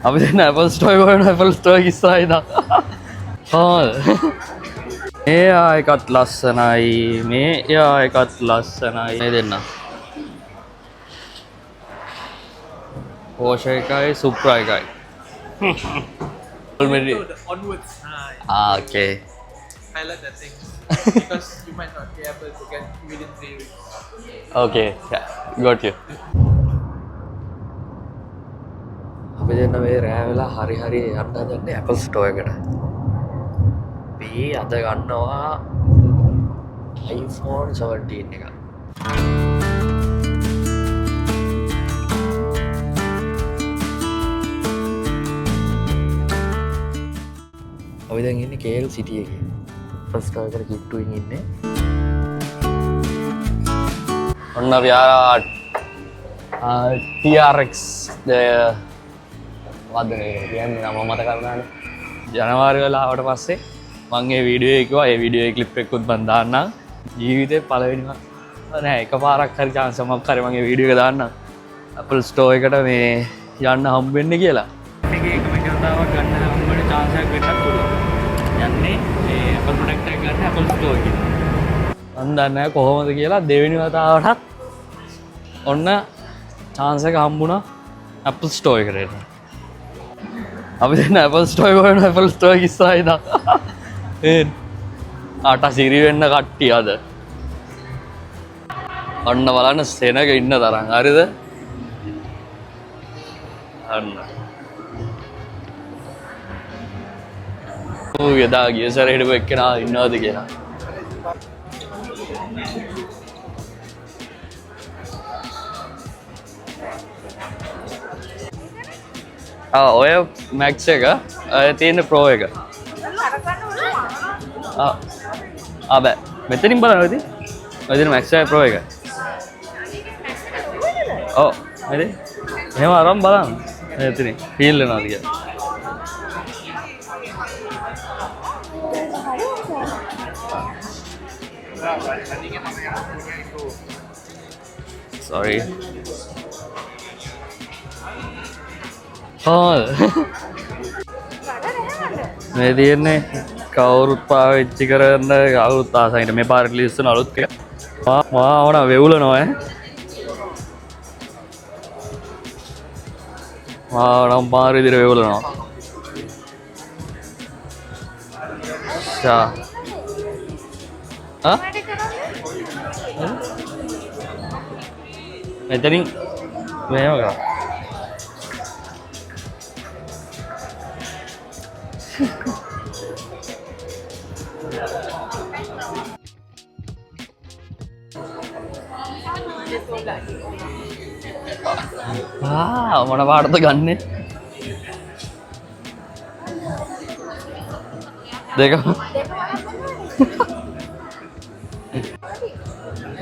අපි දැන් Apple Store එක හොයන Apple Store එක ඉස්සරහා ඉඳන්. කොහොමද? මේ එකත් ලස්සනයි. මේ එකත් ලස්සනයි. මේ දෙන්න. Porsche එකයි Supra එකයි. Already. Onwards. Okay. Highlight that thing. Because you might not be able to get within 3 weeks. Okay. Yeah. Got you. අපි දෙන්න මේ රෑ වෙලා හරි යන්න හදන්නේ Apple Store එකට. අපි අද ගන්නවා iPhone 17 එක. අපි දැන් ඉන්නේ KL City එකේ. Apple Store එකට gift wing ඉන්නේ. ඔන්න අපි TRX වදනේ කියන්නේ නම මතක කරගන්න. ජනවාරි වල ආවට පස්සේ මම මේ වීඩියෝ එක කිව්වා ඒ වීඩියෝ එකේ ක්ලිප් එකකුත් මම දාන්නම්. ජීවිතේ පළවෙනිම නෑ එකපාරක් හරි chance එකක් හරි මම මේ වීඩියෝ එක දාන්නම්. Apple Store එකට මේ යන්න හම්බ වෙන්නේ කියලා. මේකේ එකම කතාවක් ගන්න හම්බෙන්න chance එකක් වෙන්නත් පුළුවන්. යන්නේ මේ Apple product එක ගන්න Apple Store එකේ. මම දන්නේ නැහැ කොහොමද කියලා දෙවෙනි වතාවටත් ඔන්න chance එක හම්බුණා Apple Store එකට. අපි දැන් Apple Store එක හොයන Apple Store එක ඉස්සරහා ඉඳන්. ආට සිරි වෙන්න කට්ටිය අද. ඔන්න බලන්න සෙනග ඉන්න තරම්. හරිද? අන්න. එදා ගිය සැරේ හිටපු එක්කෙනා ඉන්නවද කියලා. ඔය Max එක තියෙන Pro එක. බෑ. මෙතනින් බලන්න ඉතින්. ඔය තියෙන Max එක Pro එක. ඔව්. හරි. එහෙම අරන් බලන්න. එතනින් ෆීල් වෙනවද කියලා. Sorry. මේ තියෙන්නේ කවුරුත් පාවිච්චි කරන්න කවුරුත් ආසයිට මේ පාර රිලීස් වෙන අලුත් එක. ඕන වෙවුලනවා ඈ. නම් පාර විදිහට වෙවුලනවා. මෙතනින් මේව කරා. මොන පාටද ගන්නෙ? දෙකම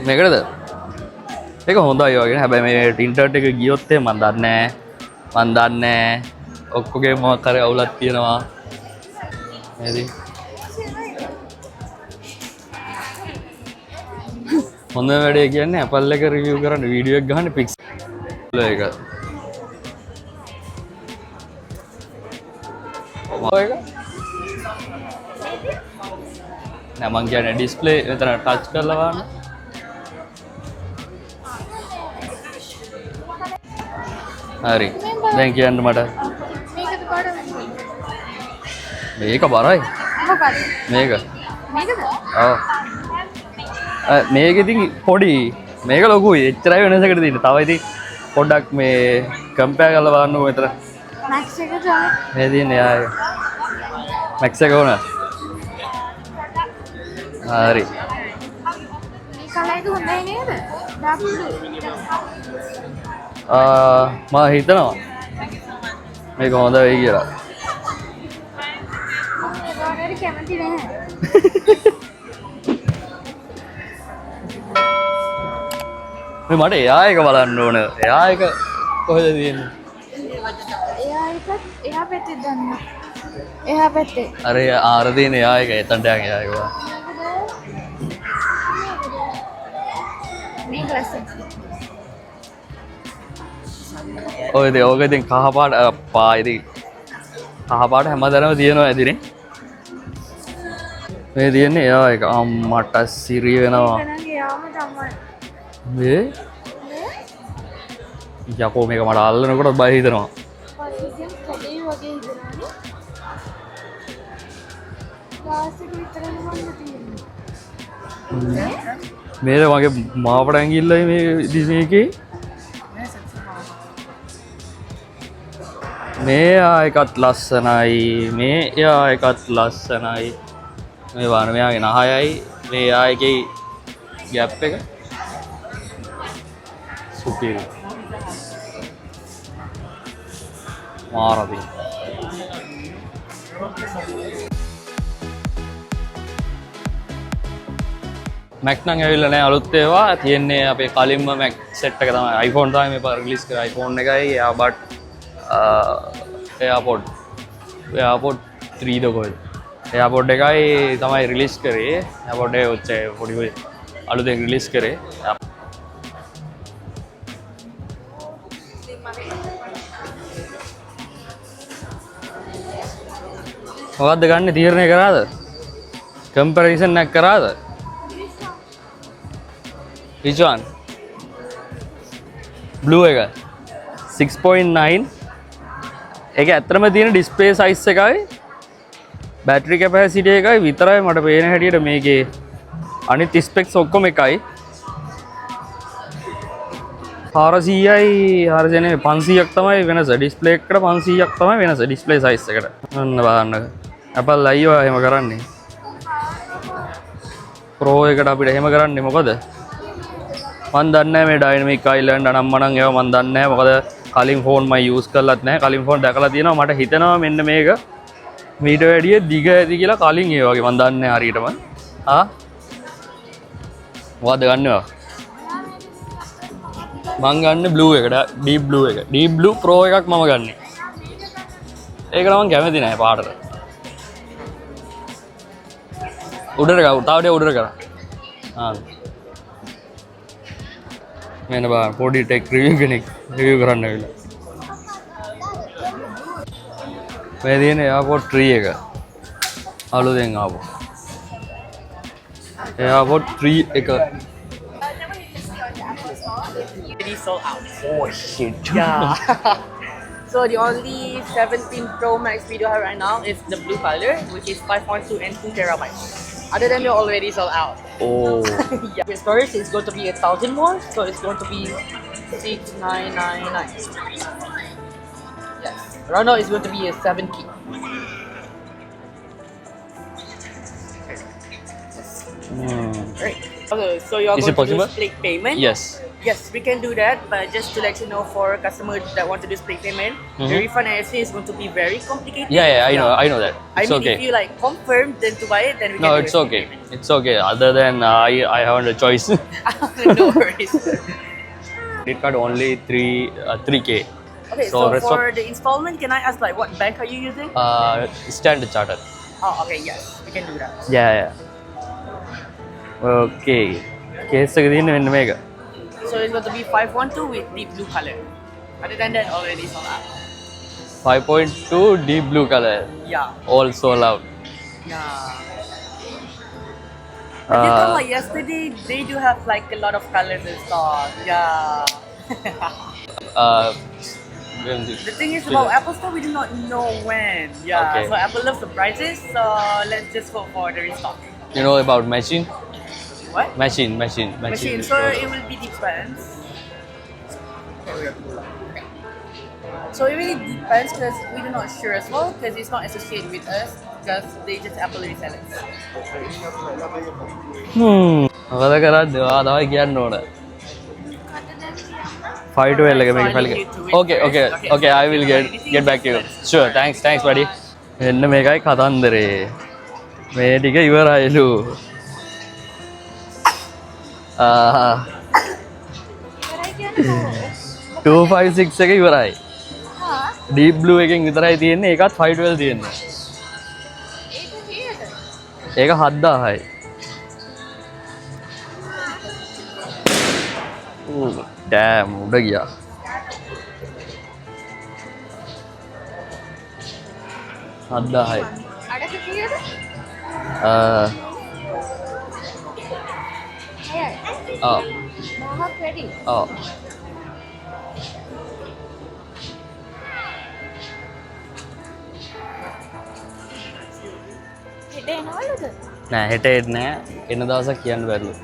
මේකද? ඒක හොඳයි වගේ. හැබැයි මේ ඉන්ටර්නෙට් එක ගියොත් මම දන්නේ නැහැ. ඔක්කොගේ මොකක් හරි අවුලක් තියෙනවා. නේද? හොඳ වැඩේ කියන්නේ Apple එක රිවිව් කරන්න වීඩියෝ එක ගන්න පික්සල් එක. නෑ මං කියන්නේ ඩිස්ප්ලේ මෙතන ටච් කරලා බලන්න. හරි. දැන් කියන්න මට. මේක බරයි. මොකක්ද? මේක. මේකද? ඔව්. මේක ඉතින් පොඩි. මේක ලොකුයි. එච්චරයි වෙනසකට තියෙන්නේ. තව ඉතින් පොඩ්ඩක් මේ කම්පෙයාර් කරලා බලන්නකෝ මෙතන. Max එක තමයි. මේ තියෙන්නේ යාය. Max එක ඕන. හරි. මේ කලර් එක හොඳයි නේද? dark blue. මම හිතනවා මේක හොඳ වෙයි කියලා. ඒකට කැමති නැහැ. මේ මට එයා එක බලන්න ඕන. එයා එක කොහෙද තියෙන්නේ? එයා පැත්තේ දන්න. එයා පැත්තේ. අර ආර තියෙන එයා එක එතනට යන් එයා එක. මේ ක්ලාස් එක. ඔය ඉතින් ඕක ඉතින් කහපාට පා ඉතින් කහපාට හැමදාම තියෙනවා ඇතිනේ. මේ තියෙන්නේ එයා එක අම්මට සිරි වෙනවා. එහෙනම් යාම තමයි. මේ යකෝ මේක මට අල්ලනකොට බය හිතෙනවා. පස්සේ කඩේ වගේ හිතනවානේ. ලාස්ට් එක විතරම මම තියෙන්නේ. මේක මගේ මාවට ඇඟිල්ලයි මේ ඩිස්නි එකේ. මේ එකත් ලස්සනයි. මේ එයා එකත් ලස්සනයි. මේ වань මෙයාගේ නහයයි මේ එයා එකේ ગેප් එක සුපිරි. මාරදී. Mac නම් ඇවිල්ලා නැහැ අලුත් ඒවා. තියෙන්නේ අපේ කලින්ම Mac set එක තමයි. iPhone තමයි මේ පාර රිලීස් කරා. iPhone එකයි එයාබට් AirPod 3 ද කොහෙද? AirPod එකයි තමයි රිලීස් කරේ. AirPod එක ඔච්චර පොඩි අලුතෙන් රිලීස් කරේ. මොකද්ද ගන්න තීරණය කරාද? කම්පැරිසන් එකක් කරාද? Which one? Blue එක 6.9 ඒක ඇත්තටම තියෙන ඩිස්ප්ලේ සයිස් එකයි බැටරි කැපැසිටි එකයි විතරයි මට පේන හැටියට මේකේ අනිත් ස්පෙක්ස් ඔක්කොම එකයි 400යි හරියනේ 500ක් තමයි වෙනස ඩිස්ප්ලේ එකට 500ක් තමයි වෙනස ඩිස්ප්ලේ සයිස් එකට ඔන්න බලන්න Apple අයියෝ එහෙම කරන්නේ Pro එකට අපිට එහෙම කරන්නේ මොකද මන් දන්නේ නැහැ මේ ඩයිනමික් අයිලන්ඩ් අනම්මනම් ඒවා මන් දන්නේ නැහැ මොකද කලින් ෆෝන් මම යූස් කරලත් නැහැ කලින් ෆෝන් දැකලා තියෙනවා මට හිතෙනවා මෙන්න මේක මීට වැඩිය දිග ඇති කියලා කලින් ඒ වගේ මන් දන්නේ නැහැ හරියටම මොකද්ද ගන්නවා මං ගන්න බ්ලූ එකට ඩීප් බ්ලූ එක ඩීප් බ්ලූ ප්‍රෝ එකක් මම ගන්නෙ ඒකට මම කැමති නැහැ පාටට උඩට ගාව තාවඩේ උඩට කරා මෙන්න බලන්න පොඩි ටෙක් රිවිව් කෙනෙක් රිවිව් කරන්න ඇවිල්ලා මේ තියෙන AirPod 3 එක අලුතෙන් ආපු AirPod 3 එක Already sold out. oh shit Yeah. So the only 17 Pro Max we do have right now is the blue color, which is 5.2 and 2 terabytes. Other than they're already sold out. oh Yeah. The storage is going to be 1,000 more, so it's going to be 6,999. Yes. Right now it's going to be a 7 key. Right. Okay, so you're Is it going to do possible? split payment. yes Yes, we can do that, but just to let you know, for customers that want to do split payment, the refund and everything is going to be very complicated. yeah I know that I it's mean, okay if you like confirm then to buy it, then we no can it's do okay it's okay other than I haven't a choice it. No worries. credit card only 3k Okay, So so, rest for the installment, can I ask like what bank are you using? Standard Chartered Oh, okay, yes, we can do that. yeah okay case එක තියෙන්නේ මෙන්න මේක So it's going to be 512 with deep blue color. Other than that, already sold out. 5.2 deep blue color Yeah, all sold out yeah. I did tell like yesterday, they do have like a lot of colors in stock. Yeah. The thing is about Apple Store, we do not know when. Yeah. Okay. So Apple loves surprises. So let's just hope for the restock. you know about machine What? machine Machine. So it will be depends. So it really depends because we do not sure as well because it's not associated with us because they just Apple resellers. මොකද කරන්නේ ඔයා තමයි කියන්න ඕන 512 එක මේක file එක okay I will get back to you sure thanks buddy එන්න මේකයි කතන්දරේ මේ ටික ඉවරයිලු 256 එක ඉවරයි deep blue එකෙන් විතරයි තියෙන්නේ ඒකත් 512 තියෙන්නේ ඒක 7000යි damn උඩ ගියා 7000යි. අඩක කීයද? ඔව්. මොහොත් වැඩි. ඔව්. හෙට එනවලුද? නෑ හෙට එන්නේ නෑ. එන දවසක් කියන්න බැරිලු.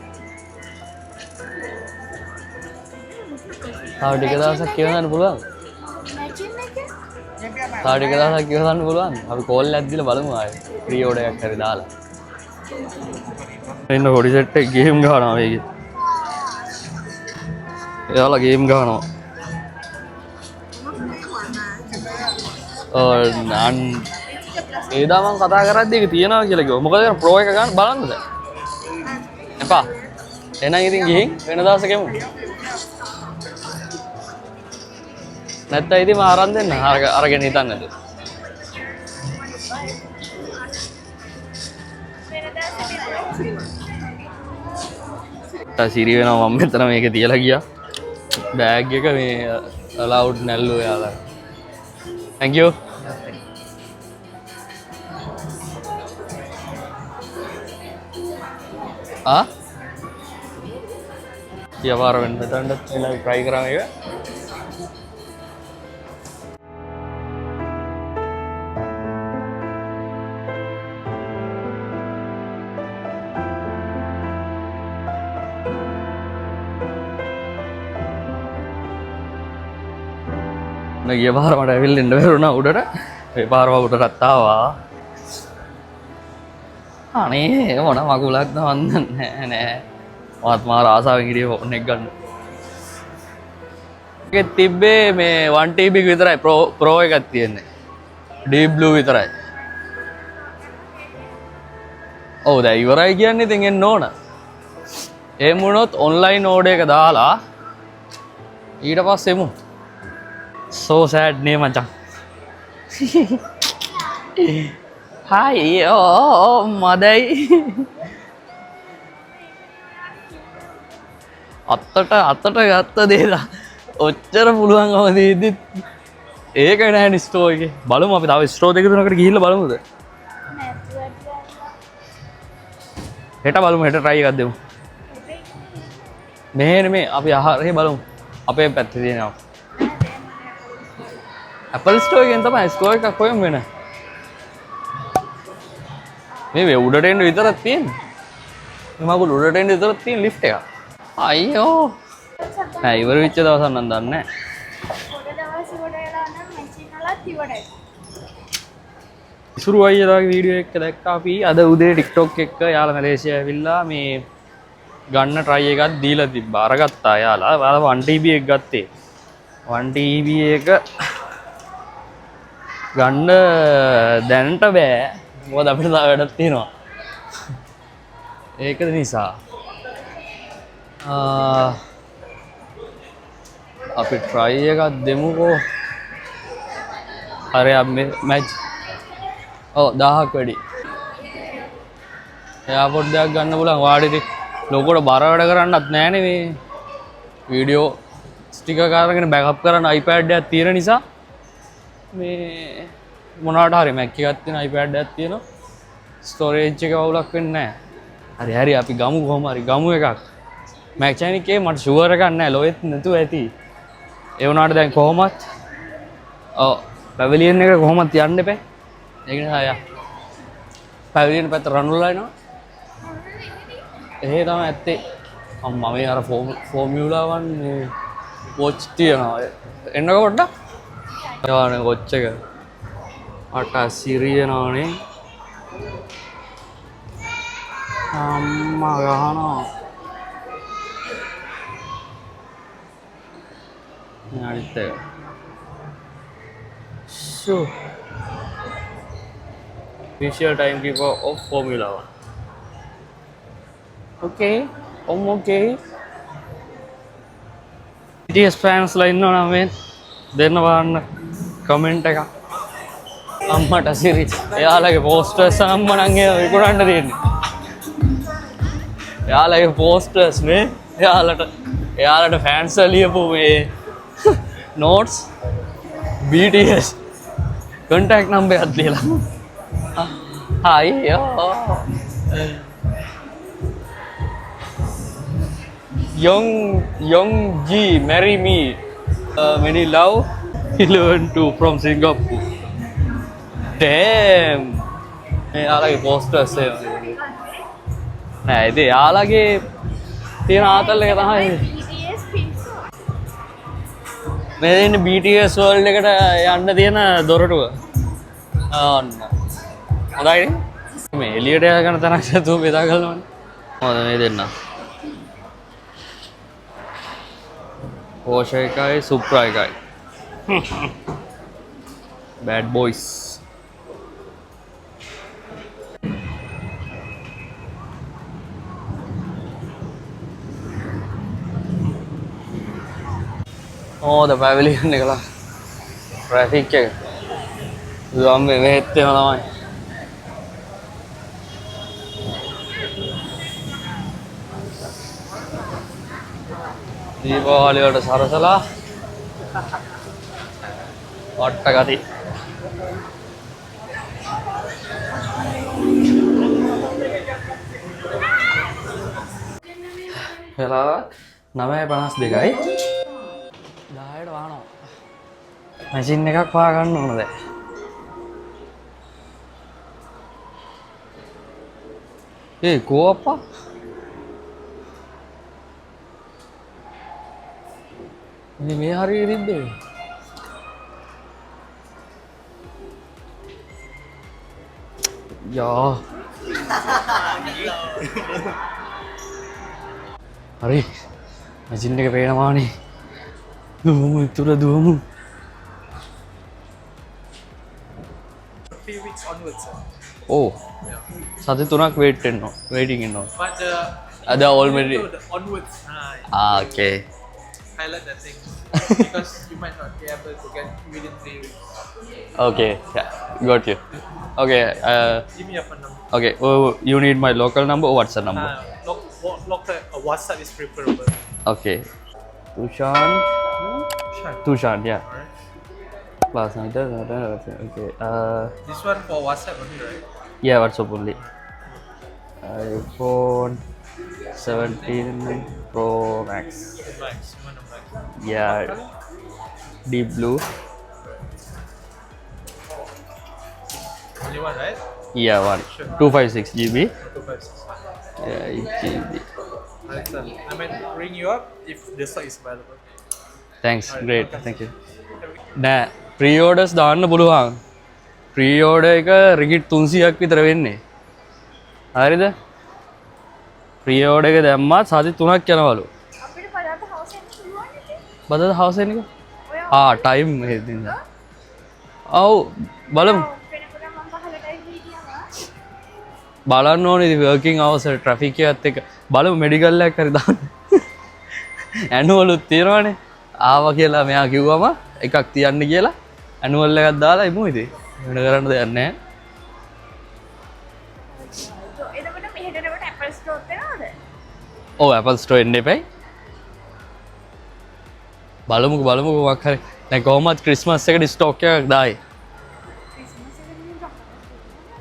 තව ටික දවසක් කියවන්න පුළුවන්. මැචින් එක? තව ටික දවසක් කියවන්න පුළුවන්. අපි කෝල් එකක් දීලා බලමු ආයේ. ප්‍රී ඕඩර් එකක් හරි දාලා. එන්න පොඩි සෙට් එක ගේම් ගහනවා මේකේ. එයාලා ගේම් ගහනවා. නන් ඒදා මං කතා කරද්දී ඒක තියනවා කියලා කිව්වා. මොකද ප්‍රෝ එක ගන්න බලන්නද? එපා. එහෙනම් ඉතින් ගිහින් වෙන දවසක එමු. නැත්නම් ඉතින් මම අරන් දෙන්න. අරගෙන හිටන්නද? සිරි වෙනවා මම මෙතන මේක තියලා ගියා. බෑග් එක මේ allowed නැල්ලු යාලා. Thank you. කියපාර වෙන්න තණ්ඩත් එලා try කරා මේක. ගිය පාර මට ඇවිල්ලා ඉන්න බැරුණා උඩට. මේ පාර උඩටත් ආවා. අනේ මොන මගුලක්ද වන්දන්නේ නෑ. මාත් මාර ආසාවෙන් හිටියේ ෆෝන් එක ගන්න. ඒකෙ තිබ්බේ මේ 1 TB විතරයි pro එකක් තියෙන්නේ. deep blue විතරයි. ඔව් දැන් ඉවරයි කියන්නේ ඉතින් එන්න ඕන. එහෙම වුණොත් online order එක දාලා ඊට පස්සේ එමු. So sad නේ මචං. Hi මදයි. අත්තට ගත්ත දේද ඔච්චර පුළුවන්කම දීද්දිත් ඒක නෑනේ ස්ටෝ එකේ. බලමු අපි තව ස්ටෝ දෙක තුනකට ගිහිල්ලා බලමුද? හෙට බලමු. හෙට try එකක් දෙමු. මේ අපි ආහාරේ බලමු. අපේ පැත්තේ තියෙනවා. Apple Store එකෙන් තමයි ස්ටෝ එකක් හොයමු වෙන. මේ උඩට එන්න විතරක් තියෙන්නේ. මේ මගුල් උඩට එන්න විතරක් තියෙන ලිෆ්ට් එක. අයියෝ. නෑ ඉවර වෙච්ච දවසක් නම් දන්නේ නෑ. පොඩ දවස් ඉවර වෙලා නම් මැචින් වලත් ඉවරයි. ඉසුරු අයියලාගේ වීඩියෝ එක දැක්කා අපි අද උදේ TikTok එක යාලා මැලේසියා ඇවිල්ලා මේ ගන්න try එකක් දීලා තිබ්බා. අරගත්තා යාලා. යාලා 1 TB එක ගත්තේ. 1 TB එක ගන්න දැනට බෑ. මොකද අපිට තව වැඩක් තියෙනවා. ඒකද නිසා. අපි try එකක් දෙමුකෝ. හරි අපි මැච්. ඔව් 1000ක් වැඩි. එයාපෝට් දෙයක් ගන්න පුළුවන්. වාඩිදී ලොකෝට බර වැඩ කරන්නත් නෑනේ මේ වීඩියෝ ස්ටිකර් කරගෙන බෑකප් කරන්න iPad එකක් තියෙන නිසා මේ මොනවාට හරි Mac එකක් තියෙන iPad එකක් තියෙනවා. ස්ටෝරේජ් එක වුලක් වෙන්නේ නැහැ. හරි අපි ගමු කොහොම හරි ගමු එකක්. Mac Chain එකේ මට ෂුවර් එකක් නැහැ. ලොයෙත් නැතුව ඇති. ඒ වුණාට දැන් කොහොමත් ඔව් පැවිලියන් එක කොහොමත් යන්න එපා. ඒක නිසා යා. පැවිලියන් පැත්ත රන්වලා එනවා. එහෙ තමයි ඇත්තේ. අම්මා මේ අර ෆෝමියුලා 1 මේ වොච් තියනවා. එන්නකො පොඩ්ඩක්. ඒවානේ වොච් එක. අට සිරියනෝනේ. අම්මා ගහනවා. අනිත් එක. Show. Visual timekeeper of Formula 1. Okay. Okay. BTS fans ලා ඉන්නවනම් මේ දෙන්න බලන්න කමෙන්ට් එකක්. අම්මට සිරි. එයාලගේ පෝස්ටර්ස් අම්මා නම් ඒ විකුණන්න තියෙන්නේ. එයාලගේ පෝස්ටර්ස් මේ එයාලට ෆෑන්ස් ලියපු මේ notes BTS contact number එකක් දීලා අයියෝ Young G marry me many love 11 from Singapore damn මේ යාළගේ posters නෑ ඉතින් යාළගේ තියෙන ආතල් එක තමයි BTS pins. මේ ඉන්නේ BTS world එකට යන්න තියෙන දොරටුව ඔන්න හොඳයිනේ මේ එළියට යන තැනක් නැතුව බෙදා ගන්නවනේ හොඳ මේ දෙන්න Porsche එකයි Supra එකයි bad boys the pavilion එකලා traffic එක ගම් මෙහෙත් වෙනවා තමයි දීපාවලි වලට සරසලා වට්ට ගති වෙලාව 9:52යි 10ට වහනවා මැෂින් එකක් වා ගන්න ඕන දැන් ඒ කෝප්පා ඉතින් මේ හරියට රිද්දේ යා හරි මැෂින් එක පේනවානේ දුවමු ඉතුර දුවමු 3 weeks onwards, sir. ඕ සති 3ක් wait වෙනවා waiting ඉන්නවා But Are they already onwards, okay highlight that thing because you might not be able to get within 3 weeks. okay yeah got you okay Give me your phone number. okay oh, you need my local number or what's the number WhatsApp is preferable. okay Tushan Sure. Tushan yeah Alright. plus okay This one for WhatsApp only, right? yeah WhatsApp only iPhone 17 Pro Max Max. You want a Max? yeah deep blue Only one, right? yeah one Sure. 256 GB 256. yeah 8 GB Alright, sir. I might ring you up if the stock is available. thanks Alright, great welcome. thank you නෑ ප්‍රී orders දාන්න පුළුවන් ප්‍රී order එක රිගිට් 300ක් විතර වෙන්නේ හරිද ප්‍රී order එක දැම්මත් සති 3ක් යනවලු අපිට පළාත house එකක් පුළුවන් ඉතින්. බදද හවුස් එක ටයිම් හෙදින්ද ඔව් බලමු වෙනකොට මම පහලටයි ගිහිනවා. බලන්න ඕනේ ඉතින් වර්කින් අවර්ස් ට්‍රැෆික් එකත් එක්ක බලමු මෙඩිකල් එකක් හරි දාන්න ඇනුවලුත් තියෙනවනේ ආවා කියලා මෙයා කිව්වම එකක් තියන්න කියලා ඇනුවල් එකක් දාලා ඉමු ඉතින් වෙන කරන්න දෙයක් නැහැ එතකොට මෙහෙට එනකොට Apple Store එනවද? ඔව් Apple Store එන්න එපයි බලමුකෝ මොකක් හරි දැන් කොහොමත් ක්‍රිස්මස් එකට ස්ටොක් එකක් දායි ක්‍රිස්මස් එකකින්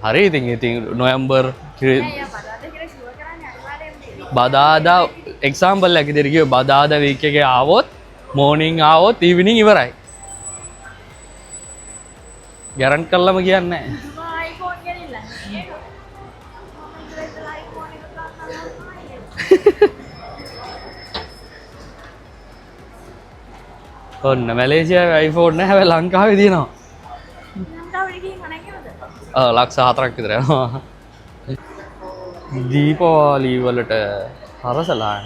හරි ඉතින් නොවැම්බර් නෑ යා බදාද කියලා ෂුවර් කරන්නේ අනිවාර්යෙන්ම දෙවි. බදාදා එක්සාම්පල් එකක් විදිහට කිව්ව බදාදා වීක් එකේ ආවොත් මෝර්නින් ආවොත් ඊවිනිං ඉවරයි ගැරන්ට් කරලම කියන්නේ නැහැ මම iPhone ගෙනිල්ලා නේද? මම ඉතින් iPhone එක ගන්නවා. ඔන්න මැලේසියාවේ iPhone නැහැ හැබැයි ලංකාවේ තියෙනවා ලංකාවට ගිහින් අනකේද? ලක්ෂ 4ක් විතර යනවා දීපාවලි වලට හරසලා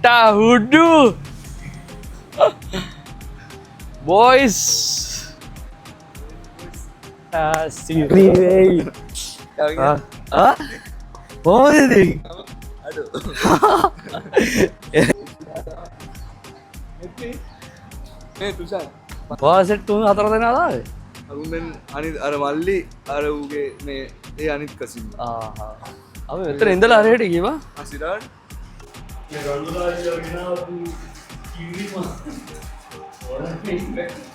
Tahudu boys asiri කොහොමද මේ තුෂාන් වාසෙට් තුන් හතර දෙනා දාවේ අරුන්ෙන් අනිත් අර මල්ලි අර ඌගේ මේ ඒ අනිත් කසින් අපි මෙතන ඉඳලා හරියට ගිවා අසිරාට මේ රණුලා ඉන්න